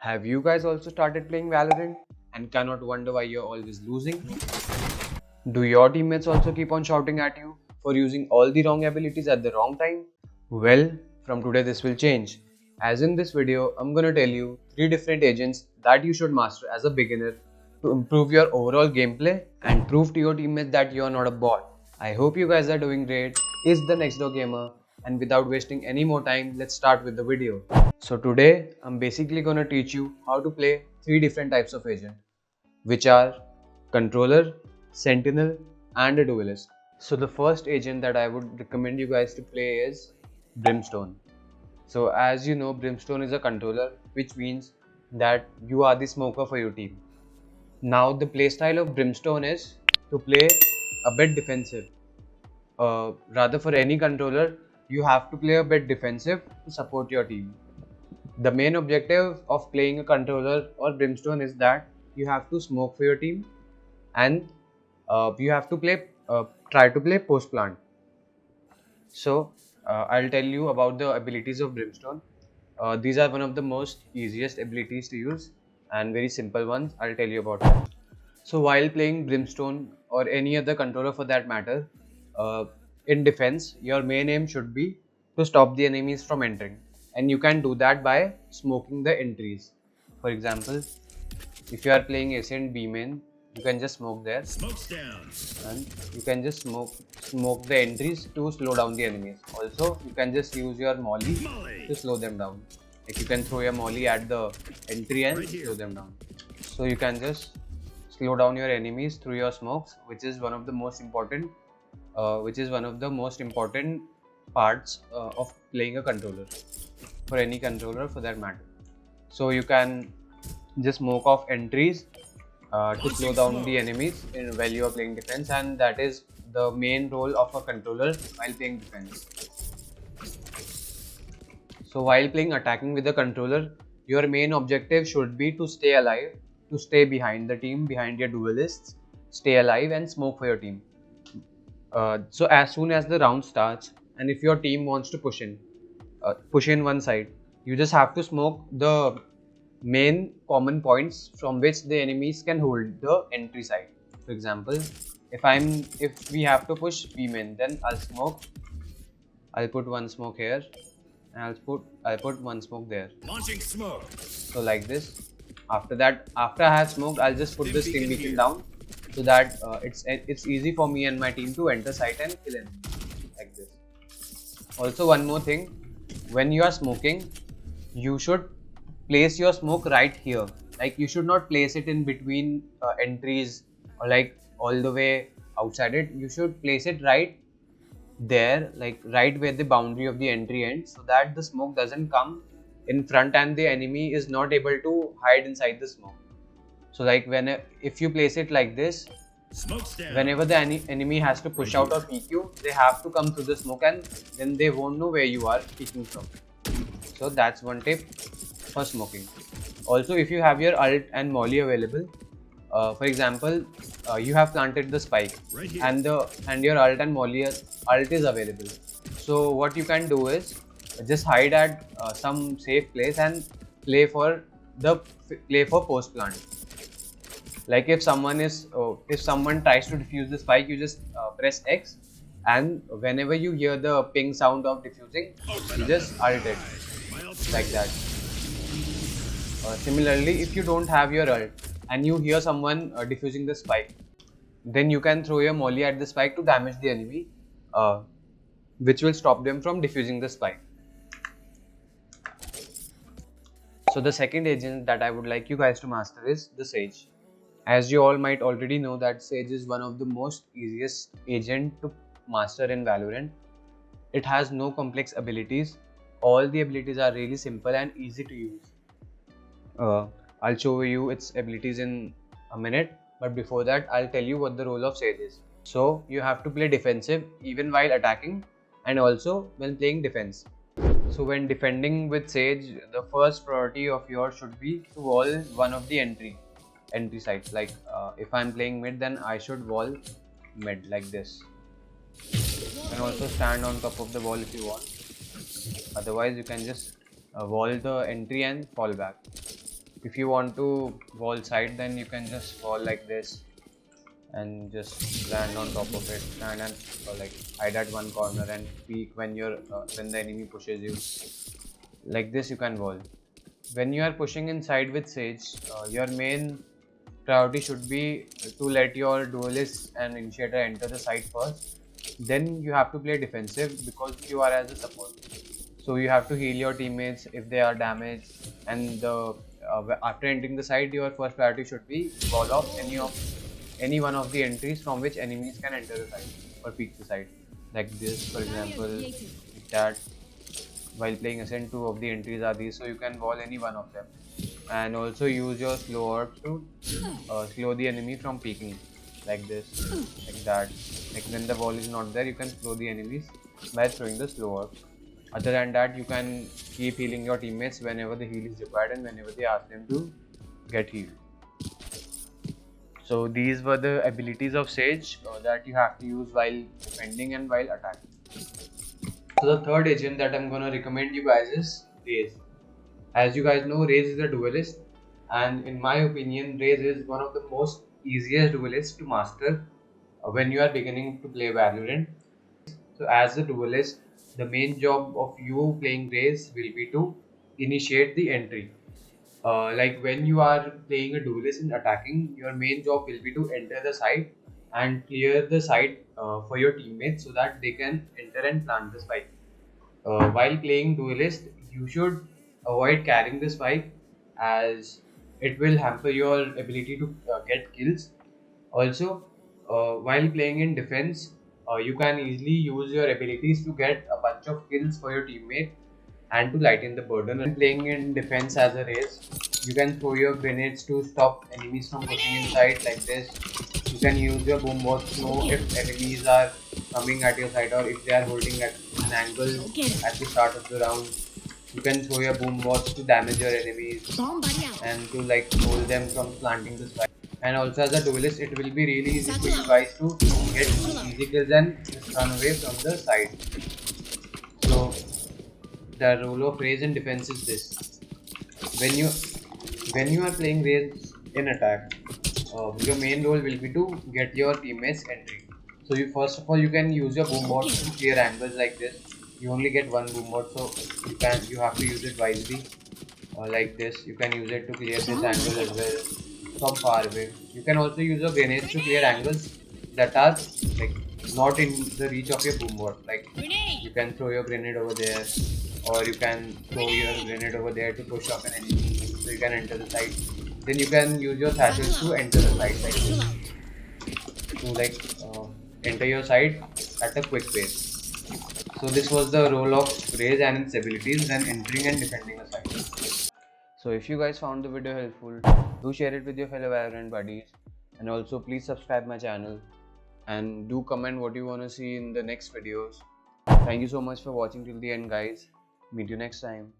Have you guys also started playing Valorant and cannot wonder why you're always losing? Do your teammates also keep on shouting at you for using all the wrong abilities at the wrong time? Well, from today this will change. As in this video, I'm gonna tell you 3 different agents that you should master as a beginner to improve your overall gameplay and prove to your teammates that you're not a bot. I hope you guys are doing great. Is the next door gamer, and without wasting any more time, let's start with the video. So today I'm basically gonna teach you how to play 3 different types of agent, which are controller, sentinel, and a duelist. So the first agent that I would recommend you guys to play is Brimstone. So as you know, Brimstone is a controller, which means that you are the smoker for your team. Now the playstyle of Brimstone is to play a bit defensive. Rather, for any controller, you have to play a bit defensive to support your team. The main objective of playing a controller or Brimstone is that you have to smoke for your team, and you have to try to play post plant. So I'll tell you about the abilities of Brimstone. These are one of the most easiest abilities to use and very simple ones. I'll tell you about it. So while playing Brimstone or any other controller for that matter, uh, in defense, your main aim should be to stop the enemies from entering, and you can do that by smoking the entries. For example, if you are playing Ascent B main, you can just smoke there. Smokes down. And you can just smoke the entries to slow down the enemies. Also, you can just use your molly to slow them down. Like you can throw your molly at the entry and slow them down. So you can just slow down your enemies through your smokes, which is one of the most important parts of playing a controller, for any controller for that matter. So you can just smoke off entries to slow down the enemies while you are playing defense, and that is the main role of a controller while playing defense. So while playing attacking with a controller, your main objective should be to stay alive, to stay behind the team, behind your duelists, stay alive and smoke for your team. So as soon as the round starts, and if your team wants to push in one side, you just have to smoke the main common points from which the enemies can hold the entry side. For example, if we have to push B main, then I'll put one smoke here, and I'll put one smoke there. Launching smoke. So like this. After that, after I have smoked, I'll just put this stim beacon down, so that it's easy for me and my team to enter site and kill enemies like this. Also, one more thing, when you are smoking, you should place your smoke right here. Like you should not place it in between entries or like all the way outside it. You should place it right there, like right where the boundary of the entry ends, so that the smoke doesn't come in front and the enemy is not able to hide inside the smoke. So like if you place it like this, whenever the enemy has to push out or peek you, they have to come through the smoke, and then they won't know where you are peeking from. So that's one tip for smoking. Also, if you have your ult and molly available, for example, you have planted the spike and your ult and molly ult is available. So what you can do is just hide at some safe place and play for post plant. Like if someone tries to defuse the spike, you just press X, and whenever you hear the ping sound of defusing, you just ult it like that. Similarly, if you don't have your ult and you hear someone defusing the spike, then you can throw your molly at the spike to damage the enemy, which will stop them from defusing the spike. So the second agent that I would like you guys to master is the Sage. As you all might already know that Sage is one of the most easiest agent to master in Valorant. It has no complex abilities. All the abilities are really simple and easy to use. I'll show you its abilities in a minute, but before that I'll tell you what the role of Sage is. So you have to play defensive even while attacking, and also when playing defense. So when defending with Sage, the first priority of yours should be to wall one of the entry sites. Like if I'm playing mid, then I should wall mid like this. You can also stand on top of the wall if you want. Otherwise, you can just wall the entry and fall back. If you want to wall side, then you can just wall like this and just land on top of it, stand and like hide at one corner and peek when when the enemy pushes you. Like this you can wall. When you are pushing inside with Sage, your main priority should be to let your duelist and initiator enter the site first. Then you have to play defensive because you are as a support. So you have to heal your teammates if they are damaged, and after entering the site, your first priority should be wall off any one of the entries from which enemies can enter the site or peek the site. Like this, for example, like that. While playing Ascent, two of the entries are these, so you can wall any one of them. And also use your slow orbs to slow the enemy from peeking, like this, like that. Like when the wall is not there, you can slow the enemies by throwing the slow orbs. Other than that, you can keep healing your teammates whenever the heal is required and whenever they ask them to get healed. So these were the abilities of Sage that you have to use while defending and while attacking. So the third agent that I'm gonna recommend you guys is Raze. As you guys know, Raze is a duelist, and in my opinion, Raze is one of the most easiest duelists to master when you are beginning to play Valorant. So as a duelist, the main job of you playing Raze will be to initiate the entry. Like when you are playing a duelist and attacking, your main job will be to enter the site and clear the site for your teammates so that they can enter and plant the spike. While playing duelist, you should avoid carrying the spike as it will hamper your ability to get kills. Also, while playing in defense, you can easily use your abilities to get a bunch of kills for your teammate and to lighten the burden. When playing in defense as a Raze, you can throw your grenades to stop enemies from pushing inside like this. You can use your boom bots to know if enemies are coming at your side or if they are holding at an angle at the start of the round. You can throw your boom bots to damage your enemies and to like hold them from planting the spike. And also as a duelist, it will be really easy for you guys to get easy kills and just run away from the side. So the role of Raze in defense is this: when you are playing Raze in attack, your main role will be to get your teammates entry. So you first of all you can use your boom bot to clear angles like this. You only get one boom bot, so you have to use it wisely. Like this, you can use it to clear this angle as well from far away. You can also use your grenades to clear angles that are like not in the reach of your boom bot. Like you can throw your grenade over there, or you can throw your grenade over there to push off an enemy so you can enter the site. Then you can use your satchels to enter the site like this, to like enter your site at a quick pace. So this was the role of Raze and its abilities when entering and defending a site. So if you guys found the video helpful, do share it with your fellow Valorant buddies, and also please subscribe my channel and do comment what you want to see in the next videos. Thank you so much for watching till the end, guys. Meet you next time.